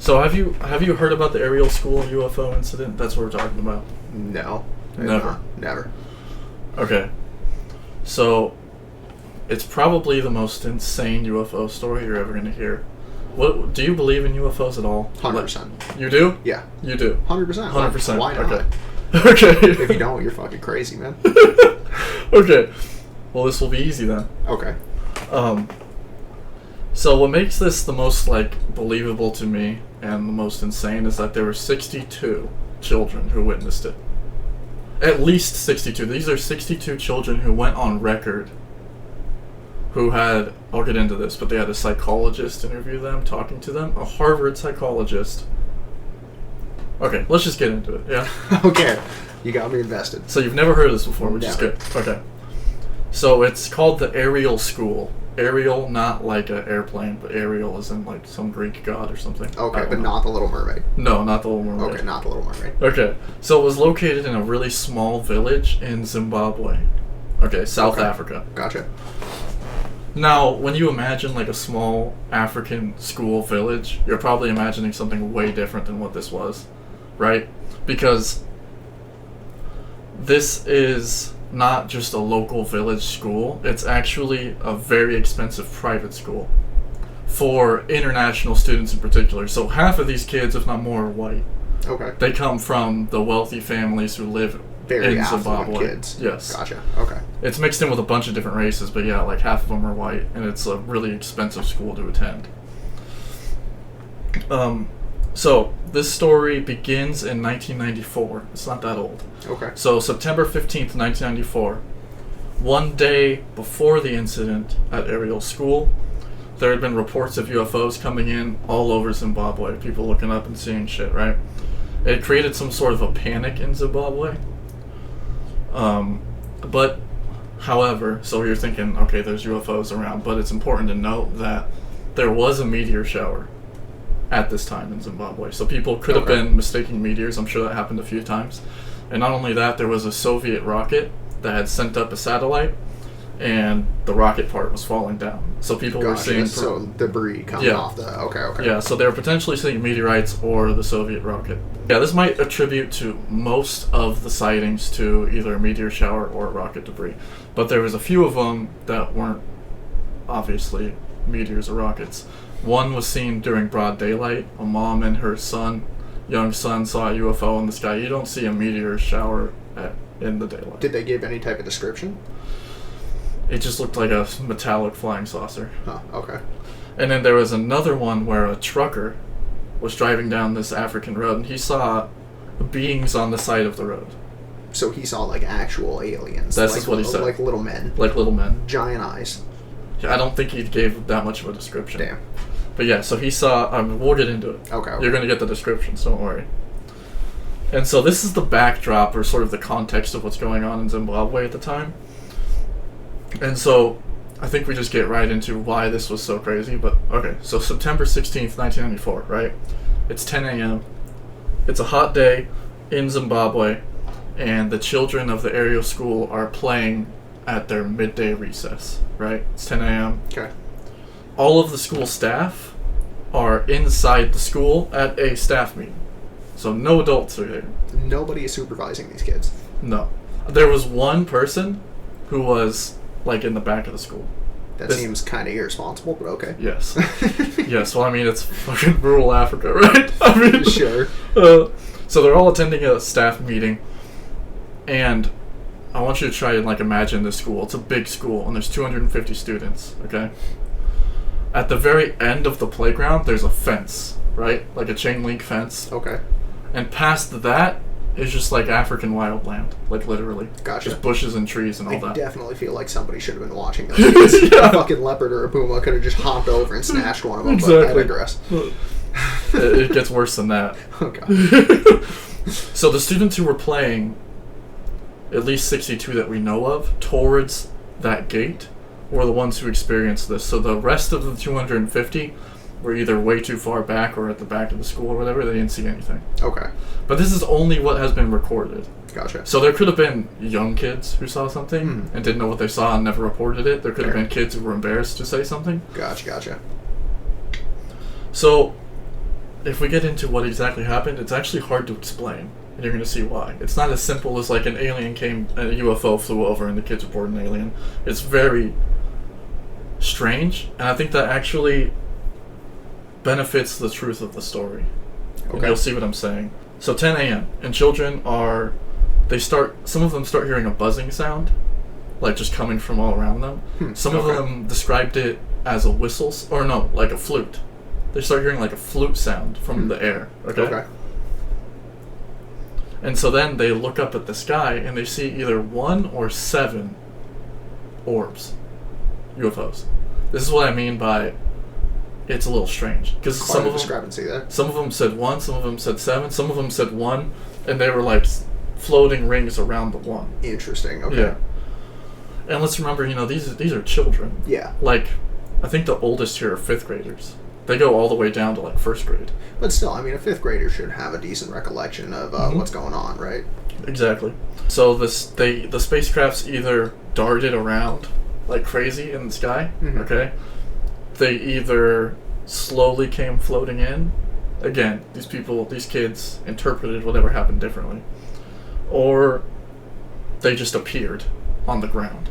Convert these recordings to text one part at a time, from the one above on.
So have you heard about the Ariel School UFO Incident? That's what we're talking about. No. Never. Never. Okay. So it's probably the most insane UFO story you're ever going to hear. What do you believe in UFOs at all? 100%. You do? Yeah. You do. 100%. 100%. Why not? Okay. Okay. If you don't, you're fucking crazy, man. Okay. Well, this will be easy then. Okay. So what makes this the most, like, believable to me and the most insane is that there were 62 children who witnessed it. At least 62. These are 62 children who went on record who had, I'll get into this, but they had a psychologist interview them, talking to them, a Harvard psychologist. Okay, let's just get into it, yeah? Okay. You got me invested. So you've never heard of this before, which is Never. good. Okay. So it's called the Ariel School. Ariel, not like an airplane, but Ariel is in like some Greek god or something. Okay, but not the Little Mermaid. No, not the Little Mermaid. Okay, not the Little Mermaid. Okay, so it was located in a really small village in Zimbabwe. Okay, South Africa. Gotcha. Now, when you imagine like a small African school village, you're probably imagining something way different than what this was, right? Because this is not just a local village school, it's actually a very expensive private school for international students in particular. So half of these kids, if not more, are white. Okay. They come from the wealthy families who live Very in affluent Zimbabwe. kids. Yes. Gotcha. Okay. It's mixed in with a bunch of different races, but yeah, like half of them are white, and it's a really expensive school to attend. So this story begins in 1994. It's not that old. Okay. So September 15th, 1994, one day before the incident at Ariel School, there had been reports of UFOs coming in all over Zimbabwe, people looking up and seeing shit, right? It created some sort of a panic in Zimbabwe. But, however, so you're thinking, okay, there's UFOs around, but it's important to note that there was a meteor shower at this time in Zimbabwe. So people could have been mistaking meteors. I'm sure that happened a few times. And not only that, there was a Soviet rocket that had sent up a satellite, and the rocket part was falling down. So people were seeing... So debris coming off the... Okay. Yeah, so they were potentially seeing meteorites or the Soviet rocket. Yeah, this might attribute to most of the sightings to either a meteor shower or rocket debris. But there was a few of them that weren't obviously meteors or rockets. One was seen during broad daylight. A mom and her young son, saw a UFO in the sky. You don't see a meteor shower in the daylight. Did they give any type of description? It just looked like a metallic flying saucer. Oh, okay. And then there was another one where a trucker was driving down this African road, and he saw beings on the side of the road. So he saw like actual aliens. That's like, what he said. Like little men. Like little men. Giant eyes. I don't think he gave that much of a description. Damn. But yeah, so he saw... we'll get into it. Okay. You're going to get the descriptions, don't worry. And so this is the backdrop, or sort of the context of what's going on in Zimbabwe at the time. And so I think we just get right into why this was so crazy. But okay, so September 16th, 1994, right? It's 10 a.m. It's a hot day in Zimbabwe, and the children of the Ariel School are playing at their midday recess, right? It's 10 a.m. Okay. All of the school staff are inside the school at a staff meeting. So no adults are there. Nobody is supervising these kids. No. There was one person who was, like, in the back of the school. That seems kind of irresponsible, but okay. Yes. Yes, well, I mean, it's fucking rural Africa, right? I mean... Sure. So they're all attending a staff meeting, and I want you to try and, like, imagine this school. It's a big school, and there's 250 students, okay? At the very end of the playground, there's a fence, right? Like a chain link fence. Okay. And past that is just like African wildland, like literally. Gotcha. Just bushes and trees and all that. I definitely feel like somebody should have been watching those kids. Yeah. A fucking leopard or a puma could have just hopped over and snatched one of them. Exactly. But I digress. It gets worse than that. Okay. So the students who were playing, at least 62 that we know of, towards that gate, were the ones who experienced this. So the rest of the 250 were either way too far back or at the back of the school or whatever. They didn't see anything. Okay. But this is only what has been recorded. Gotcha. So there could have been young kids who saw something and didn't know what they saw and never reported it. There could have been kids who were embarrassed to say something. Gotcha. So if we get into what exactly happened, it's actually hard to explain. And you're going to see why. It's not as simple as like an alien came, a UFO flew over and the kids report an alien. It's very strange, and I think that actually benefits the truth of the story. Okay. And you'll see what I'm saying. So 10 a.m. and children are, some of them start hearing a buzzing sound, like just coming from all around them. Some of them described it as a whistle, or no, like a flute. They start hearing like a flute sound from the air. Okay. And so then they look up at the sky and they see either 1 or 7 orbs, UFOs. This is what I mean by it's a little strange, because some of them said 1, some of them said 7, some of them said 1, and they were like floating rings around the 1. Interesting. Okay. Yeah. And let's remember, these are children. Yeah. Like, I think the oldest here are 5th graders. They go all the way down to like 1st grade. But still, I mean, a 5th grader should have a decent recollection of what's going on, right? Exactly. So the spacecrafts either darted around like crazy in the sky, okay? They either slowly came floating in. Again, these kids interpreted whatever happened differently. Or they just appeared on the ground.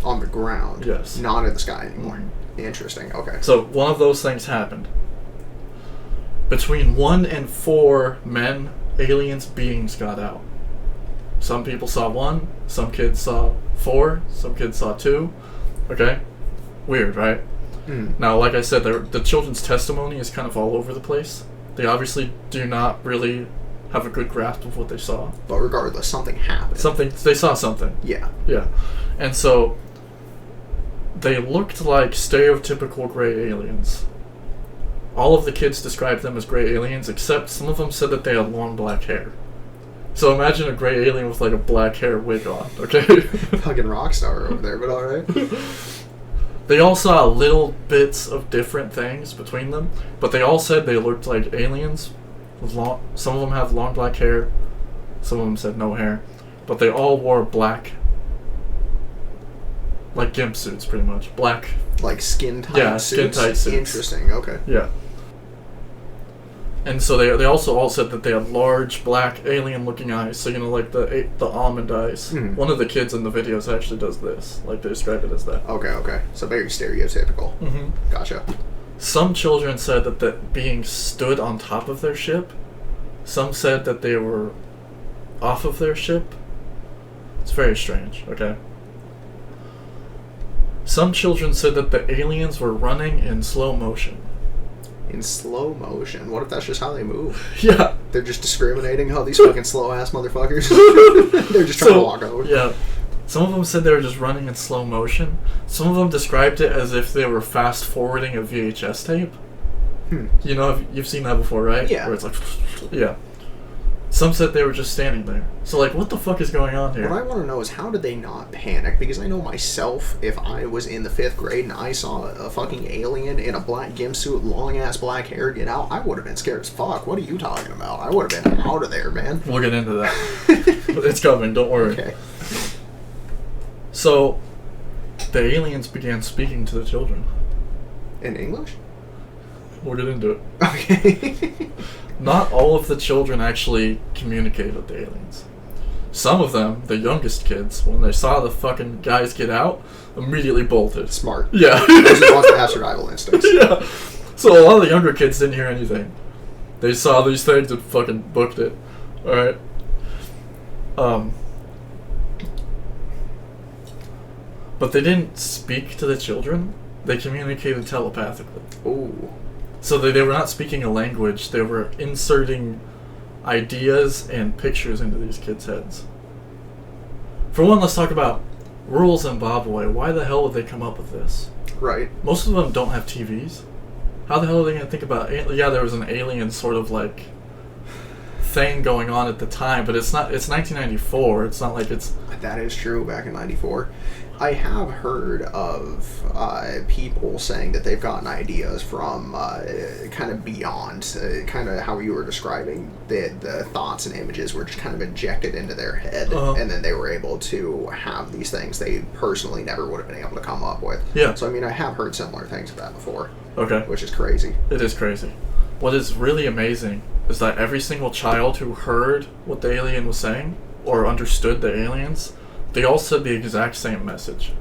On the ground? Yes. Not in the sky anymore. Interesting, okay. So one of those things happened. Between 1 and 4 men, aliens beings got out. Some people saw 1, some kids saw 4, some kids saw 2. Okay? Weird, right? Now, like I said, the children's testimony is kind of all over the place. They obviously do not really have a good grasp of what they saw. But regardless, something happened. They saw something. Yeah. Yeah. And so they looked like stereotypical gray aliens. All of the kids described them as gray aliens, except some of them said that they had long black hair. So imagine a gray alien with like a black hair wig on, okay? Fucking rock star over there, but alright. They all saw little bits of different things between them, but they all said they looked like aliens. Some of them have long black hair, some of them said no hair, but they all wore black, like gimp suits, pretty much. Black. Like skin-tight suits? Yeah, skin-tight suits. Interesting, okay. Yeah. And so they also all said that they had large, black, alien-looking eyes, so, like the almond eyes. One of the kids in the videos actually does this. Like, they describe it as that. Okay. So very stereotypical. Gotcha. Some children said that the being stood on top of their ship. Some said that they were off of their ship. It's very strange, okay? Some children said that the aliens were running in slow motion. In slow motion? What if that's just how they move? Yeah. They're just discriminating, these fucking slow-ass motherfuckers. They're just trying to walk over. Yeah. Some of them said they were just running in slow motion. Some of them described it as if they were fast-forwarding a VHS tape. You've seen that before, right? Yeah. Where it's like, yeah. Some said they were just standing there. So, like, what the fuck is going on here? What I want to know is, how did they not panic? Because I know myself, if I was in the 5th grade and I saw a fucking alien in a black gimp suit, long-ass black hair get out, I would have been scared as fuck. What are you talking about? I would have been out of there, man. We'll get into that. It's coming, don't worry. Okay. So, the aliens began speaking to the children. In English? We'll get into it. Okay. Not all of the children actually communicated with the aliens. Some of them, the youngest kids, when they saw the fucking guys get out, immediately bolted. Smart. Yeah. Those are the ones that have survival instincts. Yeah. So a lot of the younger kids didn't hear anything. They saw these things and fucking booked it. Alright? But they didn't speak to the children. They communicated telepathically. Ooh. So they were not speaking a language. They were inserting ideas and pictures into these kids' heads. For one, let's talk about rural Zimbabwe. Why the hell would they come up with this? Right. Most of them don't have TVs. How the hell are they going to think about... Yeah, there was an alien sort of, like, thing going on at the time, but it's not... It's 1994. It's not like it's... That is true, back in 94. I have heard of people saying that they've gotten ideas from kind of beyond, kind of how you were describing, the thoughts and images were just kind of injected into their head, and then they were able to have these things they personally never would have been able to come up with. Yeah. So, I mean, I have heard similar things of that before. Okay. Which is crazy. It is crazy. what is really amazing is that every single child who heard what the alien was saying or understood the aliens, they all said the exact same message.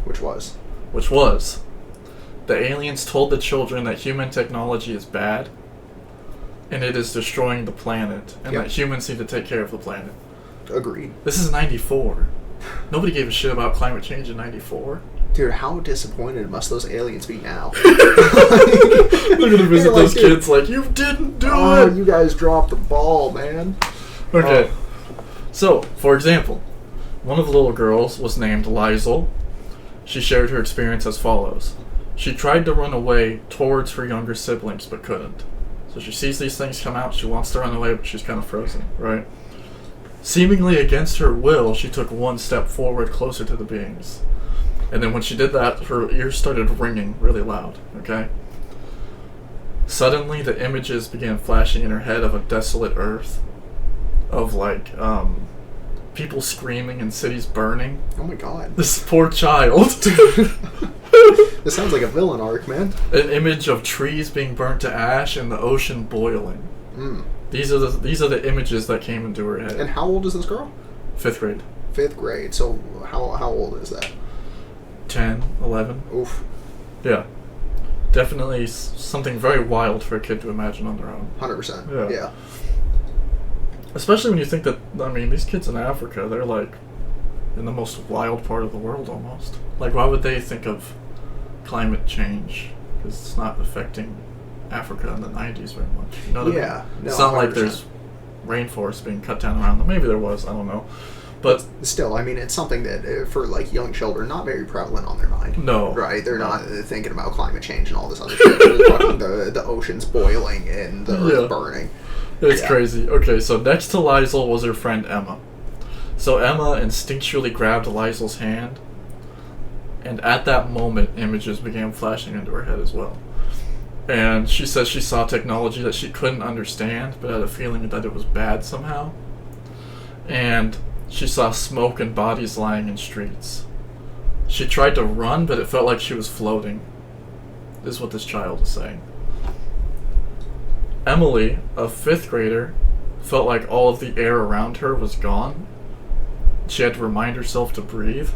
Which was? The aliens told the children that human technology is bad and it is destroying the planet, and that humans need to take care of the planet. Agreed. This is 94. Nobody gave a shit about climate change in 94. Dude, how disappointed must those aliens be now? They're gonna visit those kids like, you didn't do it! You guys dropped the ball, man. Okay. So, for example, one of the little girls was named Lizel. She shared her experience as follows. She tried to run away towards her younger siblings, but couldn't. So she sees these things come out, she wants to run away, but she's kind of frozen, right? Seemingly against her will, she took one step forward closer to the beings. And then when she did that, her ears started ringing really loud, okay? Suddenly, the images began flashing in her head of a desolate earth, of people screaming and cities burning. Oh my god. This poor child. This sounds like a villain arc, man. An image of trees being burnt to ash and the ocean boiling. These are the images that came into her head. And how old is this girl? 5th grade. 5th grade. So how old is that? 10, 11. Oof. Yeah. Definitely something very wild for a kid to imagine on their own. 100%. Yeah. Especially when you think that, I mean, these kids in Africa, they're like in the most wild part of the world almost. Like, why would they think of climate change? Because it's not affecting Africa in the 90s very much. You know what I mean? No, it's not 100%. like there's rainforests being cut down around them. Maybe there was, I don't know. But still, I mean, it's something that, for, like, young children, not very prevalent on their mind. No. Right? They're not thinking about climate change and all this other shit. They're talking the oceans boiling and the earth burning. It's crazy. Okay, so next to Lizel was her friend Emma. So Emma instinctually grabbed Lizel's hand, and at that moment, images began flashing into her head as well. And she says she saw technology that she couldn't understand, but had a feeling that it was bad somehow. And she saw smoke and bodies lying in streets. She tried to run, but it felt like she was floating, is what this child is saying. Emily, a 5th grader, felt like all of the air around her was gone. She had to remind herself to breathe.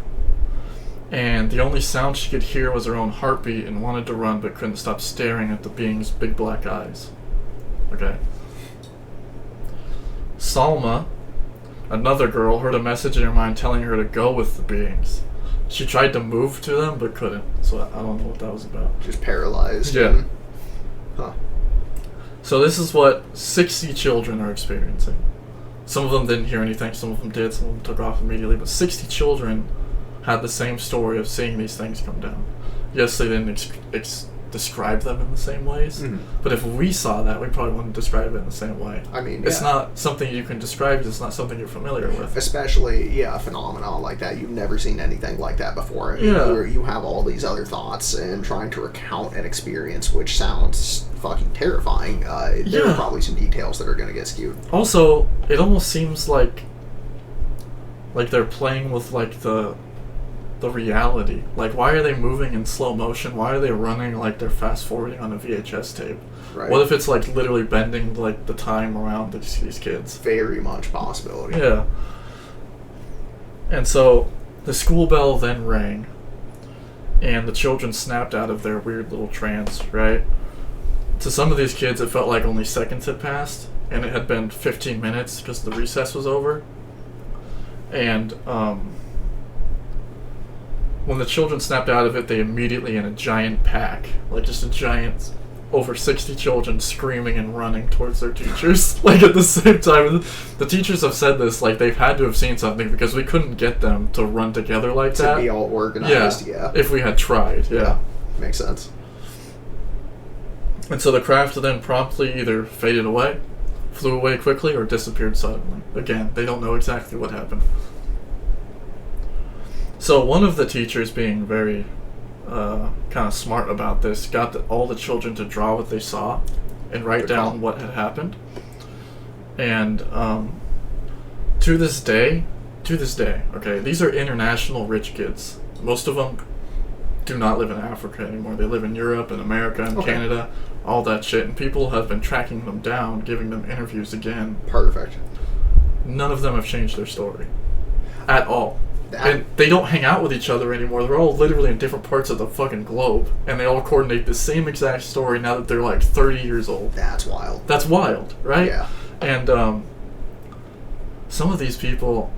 And the only sound she could hear was her own heartbeat and wanted to run but couldn't stop staring at the being's big black eyes. Okay. Salma, another girl, heard a message in her mind telling her to go with the beings. She tried to move to them but couldn't, so I don't know what that was about. Just paralyzed. Yeah. Huh. So this is what 60 children are experiencing. Some of them didn't hear anything, some of them did, some of them took off immediately, but 60 children had the same story of seeing these things come down. Yes, they didn't describe them in the same ways, but if we saw that, we probably wouldn't describe it in the same way. I mean, it's not something you can describe, it's not something you're familiar with. Especially, a phenomenon like that. You've never seen anything like that before. I mean, you have all these other thoughts and trying to recount an experience, which sounds fucking terrifying. There are probably some details that are going to get skewed. Also, it almost seems like they're playing with, like, the reality. Like, why are they moving in slow motion? Why are they running like they're fast forwarding on a VHS tape? Right. What if it's like literally bending like the time around these kids? Very much possibility. Yeah. And so the school bell then rang, and the children snapped out of their weird little trance, right? To some of these kids, it felt like only seconds had passed, and it had been 15 minutes because the recess was over. And when the children snapped out of it, they immediately, in a giant pack, like just a giant, over 60 children screaming and running towards their teachers, like at the same time. The teachers have said this, like they've had to have seen something because we couldn't get them to run together like that. To be all organized, yeah. If we had tried, yeah. Makes sense. And so the craft then promptly either faded away, flew away quickly, or disappeared suddenly. Again, they don't know exactly what happened. So one of the teachers, being very kind of smart about this, got all the children to draw what they saw and write down what had happened. And to this day, okay, these are international rich kids. Most of them do not live in Africa anymore. They live in Europe and America and Okay. Canada, all that shit. And people have been tracking them down, giving them interviews again. Perfect. None of them have changed their story. At all. That- And they don't hang out with each other anymore. They're all literally in different parts of the fucking globe. And they all coordinate the same exact story now that they're like 30 years old. That's wild. That's wild, right? Yeah. And some of these people,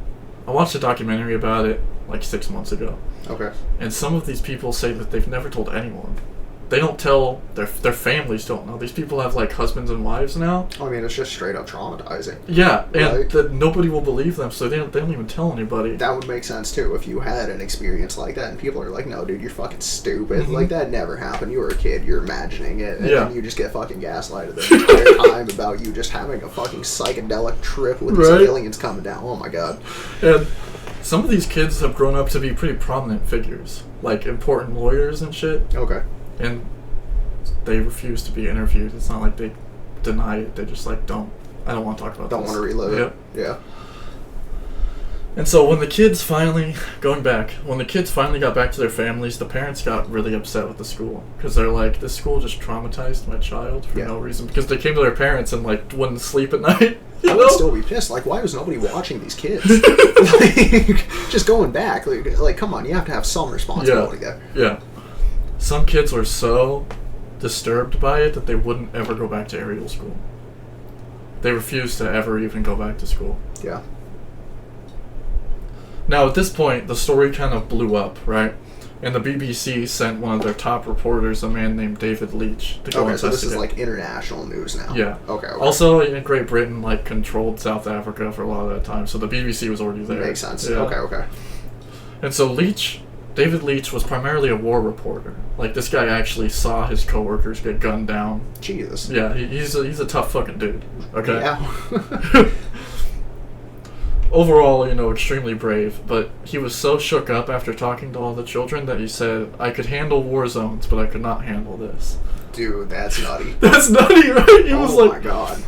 I watched a documentary about it like 6 months ago. Okay. And some of these people say that they've never told anyone. They don't tell, their families don't know. These people have like husbands and wives now. I mean, it's just straight up traumatizing. Yeah, and Right. that nobody will believe them, so they don't even tell anybody. That would make sense too if you had an experience like that and people are like, no, dude, you're fucking stupid. Mhm. Like, that never happened. You were a kid, you're imagining it, and Yeah. then you just get fucking gaslighted the entire time about you just having a fucking psychedelic trip with these Right. aliens coming down. Oh my god. And some of these kids have grown up to be pretty prominent figures, like important lawyers and shit, Okay. and they refuse to be interviewed. It's not like they deny it, they just like, I don't want to talk about Don't this. want to relive Yeah. it. Yeah. And so when the kids finally, when the kids finally got back to their families, the parents got really upset with the school. Because they're like, this school just traumatized my child for Yeah. no reason. Because they came to their parents and like wouldn't sleep at night. You I know? would still be pissed. Like, why was nobody watching these kids? Like, just going back. Like, come on, you have to have some responsibility there. Yeah. Some kids were so disturbed by it that they wouldn't ever go back to Ariel School. They refused to ever even go back to school. Yeah. Now, at this point, the story kind of blew up, right? And the BBC sent one of their top reporters, a man named David Leitch, to go Okay, so investigate. this is like international news now. Yeah. Okay. Also, in Great Britain, like, controlled South Africa for a lot of that time, so the BBC was already there. Makes sense. Yeah. Okay. And so David Leitch was primarily a war reporter. Like, this guy actually saw his coworkers get gunned down. Jesus. Yeah, he's a tough fucking dude. Okay. Yeah. Overall, extremely brave, but he was so shook up after talking to all the children that he said, I could handle war zones, but I could not handle this. Dude, that's nutty. That's nutty, right? He was oh like, my god.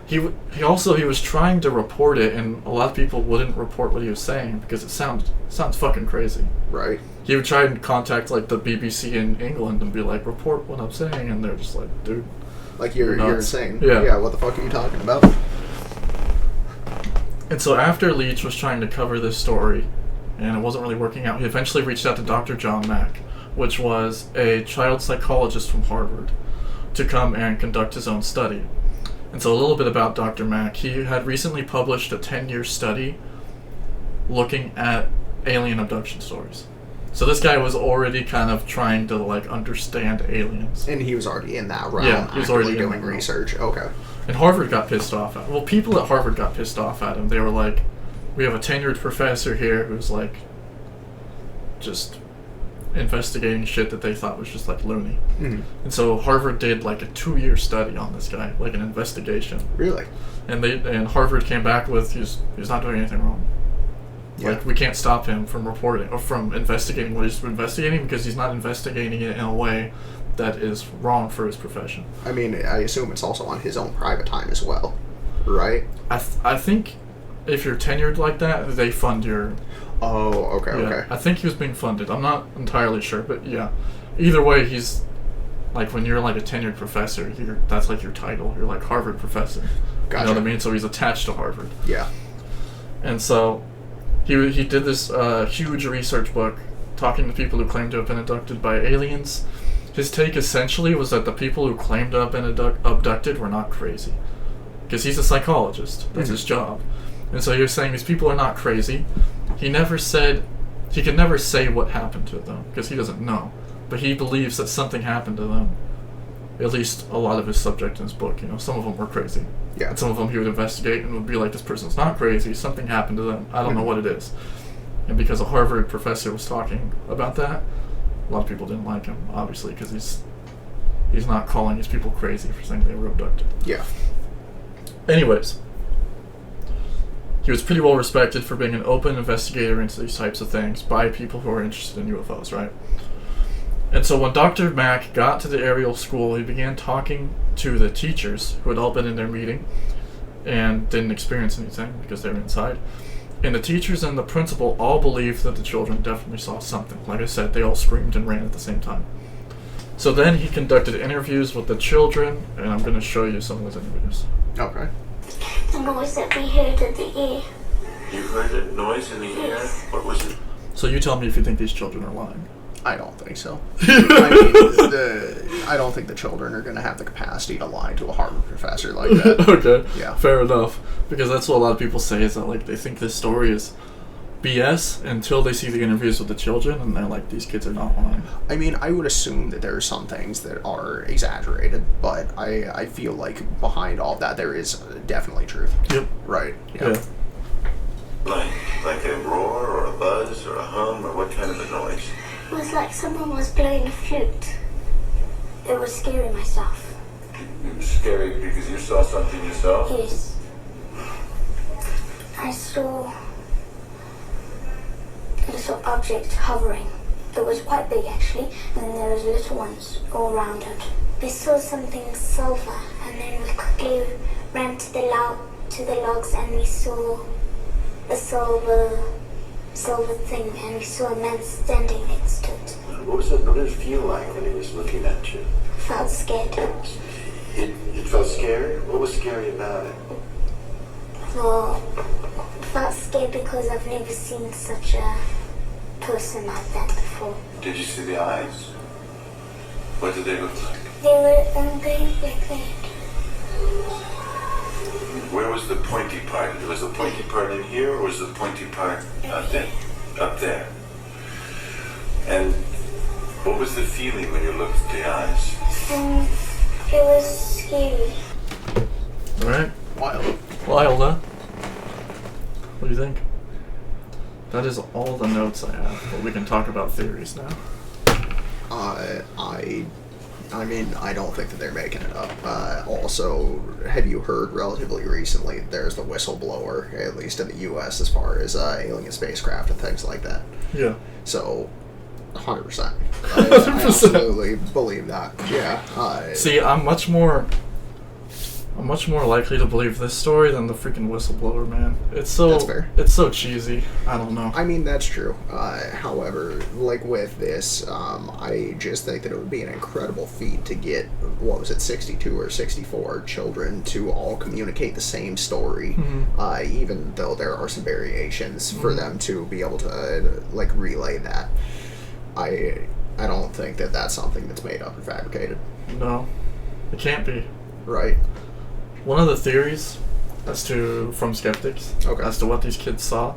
he was trying to report it, and a lot of people wouldn't report what he was saying because it sounds fucking crazy. Right. He would try and contact like the BBC in England and be like, report what I'm saying, and they're just like, dude. Like, you're nuts. insane. Yeah. Yeah, what the fuck are you talking about? And so after Leach was trying to cover this story, and it wasn't really working out, he eventually reached out to Dr. John Mack, which was a child psychologist from Harvard, to come and conduct his own study. And so a little bit about Dr. Mack. He had recently published a 10-year study looking at alien abduction stories. So this guy was already kind of trying to like understand aliens. And he was already in that realm. Yeah, he was already in doing that realm. research. Okay. And Harvard got pissed off at him. Well, people at Harvard got pissed off at him. They were like, we have a tenured professor here who's like just investigating shit that they thought was just like loony. Mm. And so Harvard did like a 2-year study on this guy, like an investigation. Really? And Harvard came back with he's not doing anything wrong. Yeah. Like, we can't stop him from reporting or from investigating what he's investigating because he's not investigating it in a way that is wrong for his profession. I mean, I assume it's also on his own private time as well, right? I think if you're tenured like that, they fund your... Oh, okay, Yeah, okay. I think he was being funded. I'm not entirely sure, but yeah. Either way, he's... Like, when you're like a tenured professor, that's like your title. You're like Harvard professor. Gotcha. You know what I mean? So he's attached to Harvard. Yeah. And so he did this huge research book talking to people who claimed to have been abducted by aliens. His take essentially was that the people who claimed to have been abducted were not crazy. Because he's a psychologist. That's his job. And so he was saying these people are not crazy. He could never say what happened to them because he doesn't know. But he believes that something happened to them. At least a lot of his subject in his book. Some of them were crazy. Yeah. And some of them he would investigate and would be like, this person's not crazy, something happened to them, I don't know what it is. And because a Harvard professor was talking about that, a lot of people didn't like him, obviously, because he's not calling these people crazy for saying they were abducted. Yeah. Anyways, he was pretty well respected for being an open investigator into these types of things by people who are interested in UFOs, right? And so when Dr. Mack got to the Ariel School, he began talking to the teachers who had all been in their meeting and didn't experience anything because they were inside. And the teachers and the principal all believe that the children definitely saw something. Like I said, they all screamed and ran at the same time. So then he conducted interviews with the children, and I'm going to show you some of those interviews. Okay. The noise that we heard in the air. You heard a noise in the air? What was it? So you tell me if you think these children are lying. I don't think so. I don't think the children are going to have the capacity to lie to a Harvard professor like that. Okay. Yeah. Fair enough. Because that's what a lot of people say, is that like they think this story is BS until they see the interviews with the children, and they're like, these kids are not lying. I mean, I would assume that there are some things that are exaggerated, but I feel like behind all that there is definitely truth. Yep. Right. Yeah. Like a roar or a buzz or a hum or what kind of a noise? It was like someone was blowing a flute. It was scary myself. It was scary because you saw something yourself? Yes. I saw a little object hovering. It was quite big actually, and then there was little ones all around it. We saw something silver, and then we quickly ran to the logs, and we saw a silver thing, and we saw a man standing next to it. What did it feel like when he was looking at you? Felt scared. It felt scary? What was scary about it? Well, felt scared because I've never seen such a person like that before. Did you see the eyes? What did they look like? They were going like that. Where was the pointy part? Was the pointy part in here, or was the pointy part up there? And what was the feeling when you looked at the eyes? It was scary. Alright. Wild. Wild, huh? What do you think? That is all the notes I have, but we can talk about theories now. I mean, I don't think that they're making it up. Also, have you heard relatively recently there's the whistleblower, at least in the U.S., as far as alien spacecraft and things like that? Yeah. So, 100%. I absolutely believe that. Yeah. See, I'm much more likely to believe this story than the freaking whistleblower, man. It's so That's fair. It's so cheesy. I don't know. I mean, that's true. However, like with this, I just think that it would be an incredible feat to get, 62 or 64 children to all communicate the same story, even though there are some variations for them to be able to, like, relay that. I don't think that that's something that's made up or fabricated. No, it can't be. Right. One of the theories from skeptics as to what these kids saw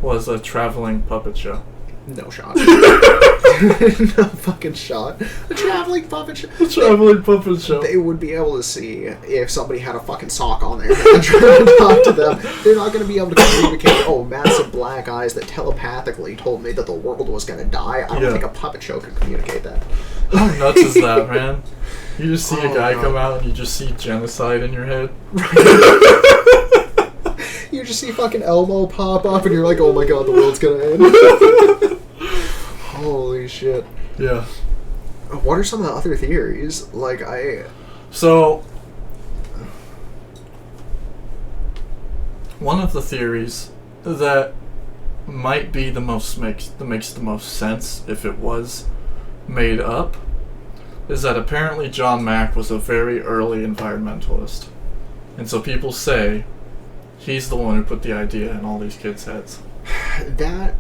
was a traveling puppet show. No shot. No fucking shot. A traveling puppet show. A traveling puppet show. They would be able to see if somebody had a fucking sock on their head trying to talk to them. They're not going to be able to communicate, massive black eyes that telepathically told me that the world was going to die. I don't think a puppet show could communicate that. How nuts is that, man? You just see a guy come out and you just see genocide in your head. You just see fucking Elmo pop up and you're like, oh my god, the world's gonna end. Holy shit. Yeah. What are some of the other theories? So, one of the theories that might be that makes the most sense if it was made up is that apparently John Mack was a very early environmentalist. And so people say he's the one who put the idea in all these kids' heads. That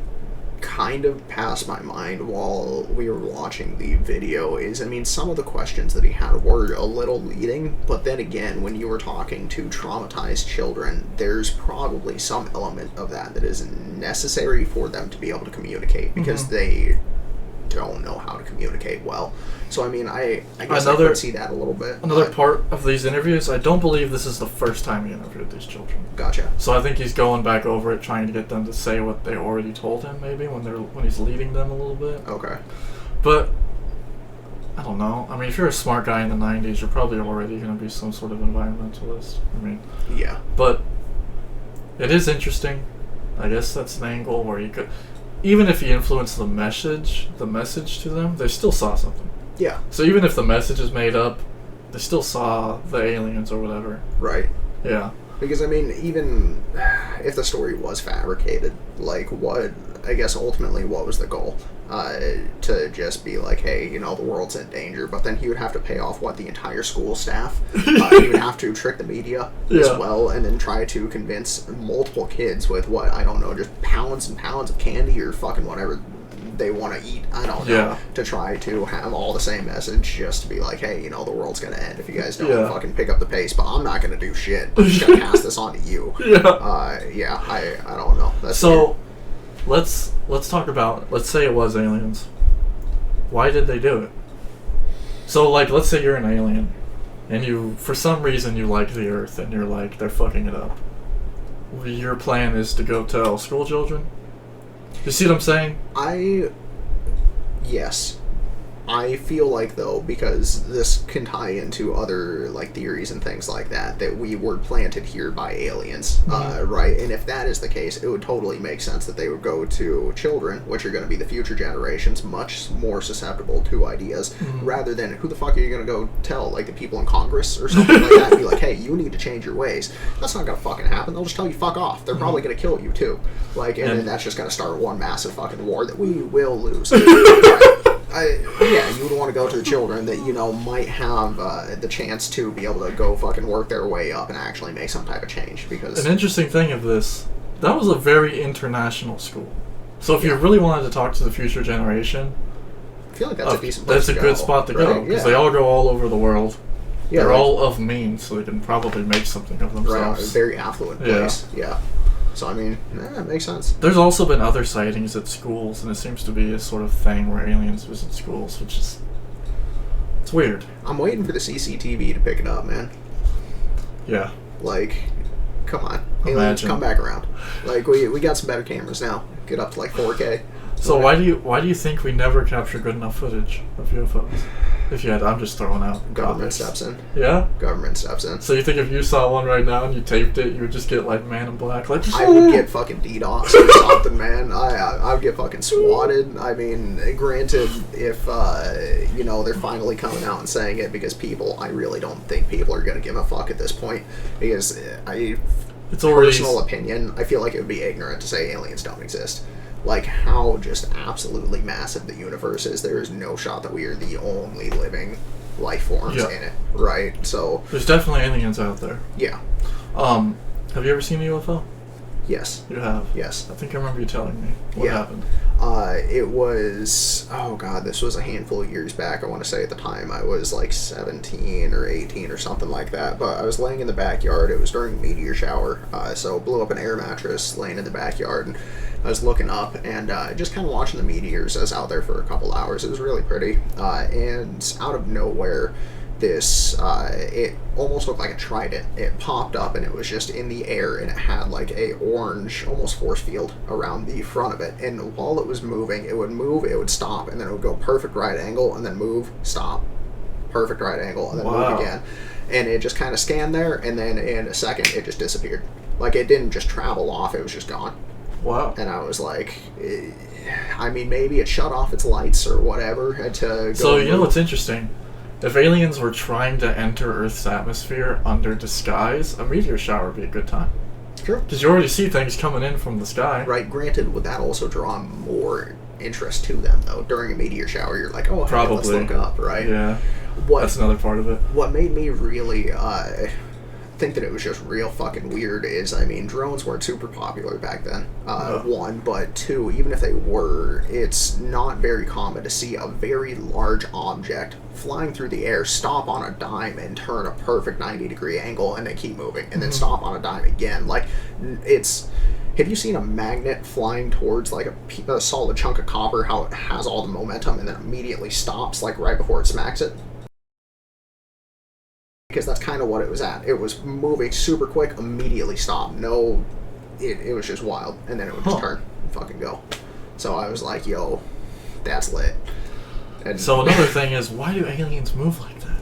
kind of passed my mind while we were watching the video. Some of the questions that he had were a little leading, but then again, when you were talking to traumatized children, there's probably some element of that is necessary for them to be able to communicate, because they don't know how to communicate well. So, I guess I could see that a little bit. Another part of these interviews, I don't believe this is the first time he interviewed these children. Gotcha. So I think he's going back over it, trying to get them to say what they already told him, maybe, when he's leading them a little bit. Okay. But, I don't know. If you're a smart guy in the 90s, you're probably already going to be some sort of environmentalist. Yeah. But, it is interesting. I guess that's an angle where you could... Even if he influenced the message to them, they still saw something. Yeah. So even if the message is made up, they still saw the aliens or whatever. Right. Yeah. Because, I mean, even if the story was fabricated, like, what, I guess, ultimately, what was the goal? To just be like, hey, you know, the world's in danger, but then he would have to pay off, what, the entire school staff? He would have to trick the media as well, and then try to convince multiple kids with, what, I don't know, just pounds and pounds of candy or fucking whatever they want to eat, I don't know, to try to have all the same message, just to be like, hey, you know, the world's going to end if you guys don't fucking pick up the pace, but I'm not going to do shit. I'm just going to pass this on to you. I don't know. That's so weird. Let's talk about, let's say it was aliens. Why did they do it? So, like, let's say you're an alien, and you, for some reason, you like the Earth, and you're like, they're fucking it up. Your plan is to go tell school children? You see what I'm saying? Yes. I feel like, though, because this can tie into other, like, theories and things like that, that we were planted here by aliens, right? And if that is the case, it would totally make sense that they would go to children, which are going to be the future generations, much more susceptible to ideas, rather than, who the fuck are you going to go tell, like, the people in Congress or something like that, and be like, hey, you need to change your ways. That's not going to fucking happen. They'll just tell you, fuck off. They're probably going to kill you, too. Like, and then that's just going to start one massive fucking war that we will lose. You would want to go to the children that, you know, might have the chance to be able to go fucking work their way up and actually make some type of change. Because an interesting thing of this, that was a very international school. So if you really wanted to talk to the future generation, I feel like that's a decent place to go. That's a good spot to go, because they all go all over the world. Yeah, they're all of means, so they can probably make something of themselves. Right, a very affluent place. Yeah. So, I mean, it makes sense. There's also been other sightings at schools, and it seems to be a sort of thing where aliens visit schools, which is... it's weird. I'm waiting for the CCTV to pick it up, man. Yeah. Like, come on. Aliens, come back around. Like, we got some better cameras now. Get up to, like, 4K. So why do you think we never capture good enough footage of UFOs? If you had, I'm just throwing out. Government steps in. Yeah? Government steps in. So you think if you saw one right now and you taped it, you would just get, like, Man in Black? Like, I would get fucking DDoS or something, man. I would get fucking swatted. I mean, granted, if, you know, they're finally coming out and saying it, because I really don't think people are going to give a fuck at this point. Because, it's personal opinion, I feel like it would be ignorant to say aliens don't exist. Like, how just absolutely massive the universe is. There is no shot that we are the only living life forms in it, right? So there's definitely aliens out there. Yeah. Have you ever seen a UFO? Yes. You have? Yes. I think I remember you telling me. What happened? It was, oh god, this was a handful of years back. I want to say at the time I was like 17 or 18 or something like that. But I was laying in the backyard. It was during a meteor shower. So blew up an air mattress laying in the backyard. And I was looking up and just kind of watching the meteors. I was out there for a couple hours. It was really pretty. And out of nowhere, this, it almost looked like a trident. It popped up and it was just in the air, and it had like a orange, almost force field around the front of it. And while it was moving, it would move, it would stop, and then it would go perfect right angle, and then move, stop, perfect right angle, and then move again. And it just kind of scanned there, and then in a second, it just disappeared. Like, it didn't just travel off, it was just gone. Wow. And I was like, I mean, maybe it shut off its lights or whatever to go. So, you know what's interesting? If aliens were trying to enter Earth's atmosphere under disguise, a meteor shower would be a good time. True. Because you already see things coming in from the sky. Right. Granted, would that also draw more interest to them, though? During a meteor shower, you're like, oh, hey, let's look up, right? Yeah. That's another part of it. What made me really think that it was just real fucking weird is, I mean, drones weren't super popular back then, one, but two, even if they were, it's not very common to see a very large object flying through the air, stop on a dime and turn a perfect 90-degree angle and then keep moving, and then stop on a dime again. Like, it's... Have you seen a magnet flying towards, like, a solid chunk of copper, how it has all the momentum and then immediately stops, like, right before it smacks it? Because that's kind of what it was at. It was moving super quick, immediately stopped. No, it was just wild. And then it would just turn and fucking go. So I was like, yo, that's lit. And so another thing is, why do aliens move like that?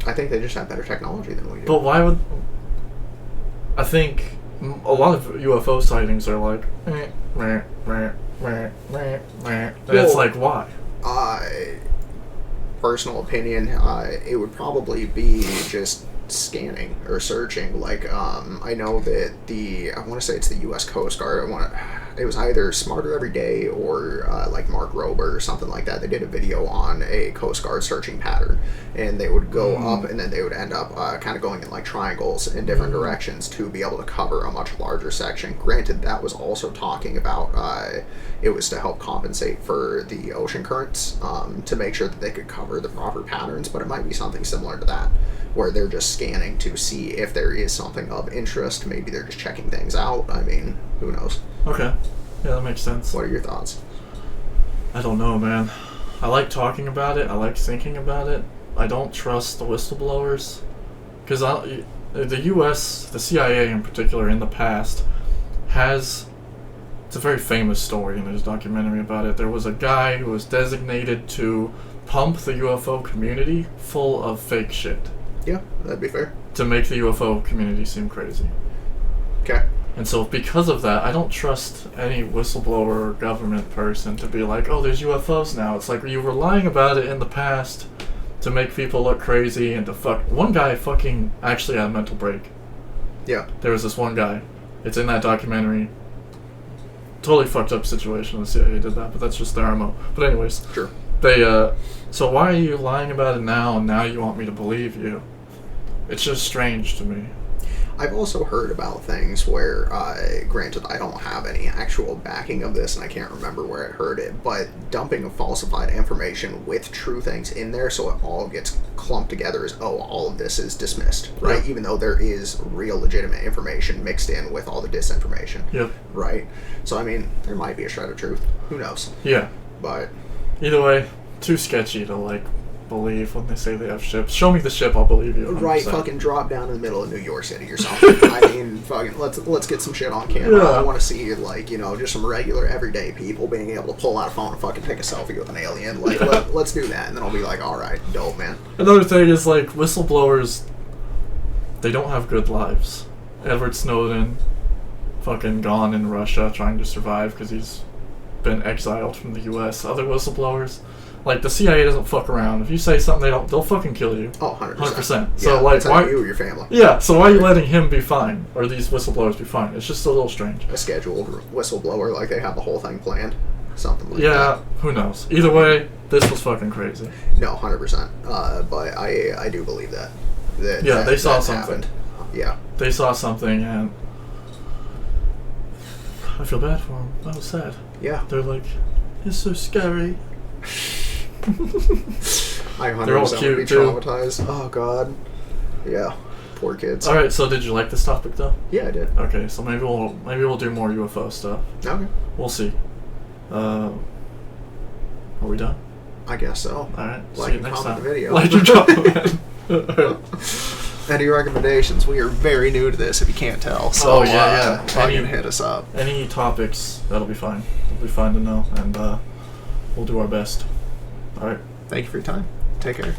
I think they just have better technology than we do. But why would... I think a lot of UFO sightings are like... it's like, why? Personal opinion, it would probably be just scanning or searching. Like, I know that I want to say it's the U.S. Coast Guard. It was either Smarter Every Day or like Mark Rober or something like that. They did a video on a Coast Guard searching pattern, and they would go up and then they would end up kind of going in like triangles in different directions to be able to cover a much larger section. Granted, that was also talking about it was to help compensate for the ocean currents, to make sure that they could cover the proper patterns, but it might be something similar to that, where they're just scanning to see if there is something of interest. Maybe they're just checking things out. I mean, who knows? Okay. Yeah, that makes sense. What are your thoughts? I don't know, man. I like talking about it. I like thinking about it. I don't trust the whistleblowers. Because the U.S., the CIA in particular, in the past, has... It's a very famous story, and there's a documentary about it. There was a guy who was designated to pump the UFO community full of fake shit. Yeah, that'd be fair. To make the UFO community seem crazy. Okay. And so because of that, I don't trust any whistleblower or government person to be like, oh, there's UFOs now. It's like you were lying about it in the past to make people look crazy and to fuck... One guy fucking actually had a mental break. Yeah. There was this one guy. It's in that documentary. Totally fucked up situation. The CIA did that, but that's just their MO. But anyways. Sure. They, so why are you lying about it now and now you want me to believe you? It's just strange to me. I've also heard about things where, granted, I don't have any actual backing of this, and I can't remember where I heard it, but dumping falsified information with true things in there so it all gets clumped together as, oh, all of this is dismissed, right? Yep. Even though there is real legitimate information mixed in with all the disinformation. Yep. Right? So, I mean, there might be a shred of truth. Who knows? Yeah. But... Either way, too sketchy to, like, believe when they say they have ships. Show me the ship, I'll believe you. 100%. Right, fucking drop down in the middle of New York City or something. I mean, fucking, let's get some shit on camera. Yeah. I want to see, like, you know, just some regular, everyday people being able to pull out a phone and fucking take a selfie with an alien. Like, let's do that, and then I'll be like, alright, dope, man. Another thing is, like, whistleblowers, they don't have good lives. Edward Snowden, fucking gone in Russia trying to survive because he's been exiled from the U.S. Other whistleblowers... Like, the CIA doesn't fuck around. If you say something, they'll fucking kill you. Oh, 100%. 100%. Yeah, So, like, why... you or your family. Yeah, so why are you letting him be fine? Or these whistleblowers be fine? It's just a little strange. A scheduled whistleblower, like they have the whole thing planned. Something like that. Yeah, who knows? Either way, this was fucking crazy. No, 100%. But I do believe that. Yeah, they saw that something. happened. Yeah. They saw something, and... I feel bad for them. That was sad. Yeah. They're like, it's so scary. I 100% They're all would cute, be too. traumatized. Oh, God. Yeah. Poor kids. Alright, so did you like this topic, though? Yeah, I did. Okay, so maybe we'll do more UFO stuff. Okay. We'll see. Are we done? I guess so. Alright, see Like you and next comment time. the video. Like and comment. Any recommendations? We are very new to this, if you can't tell. So, yeah. fucking hit us up. Any topics, that'll be fine. It'll be fine to know, and we'll do our best. Alright. Thank you for your time. Take care.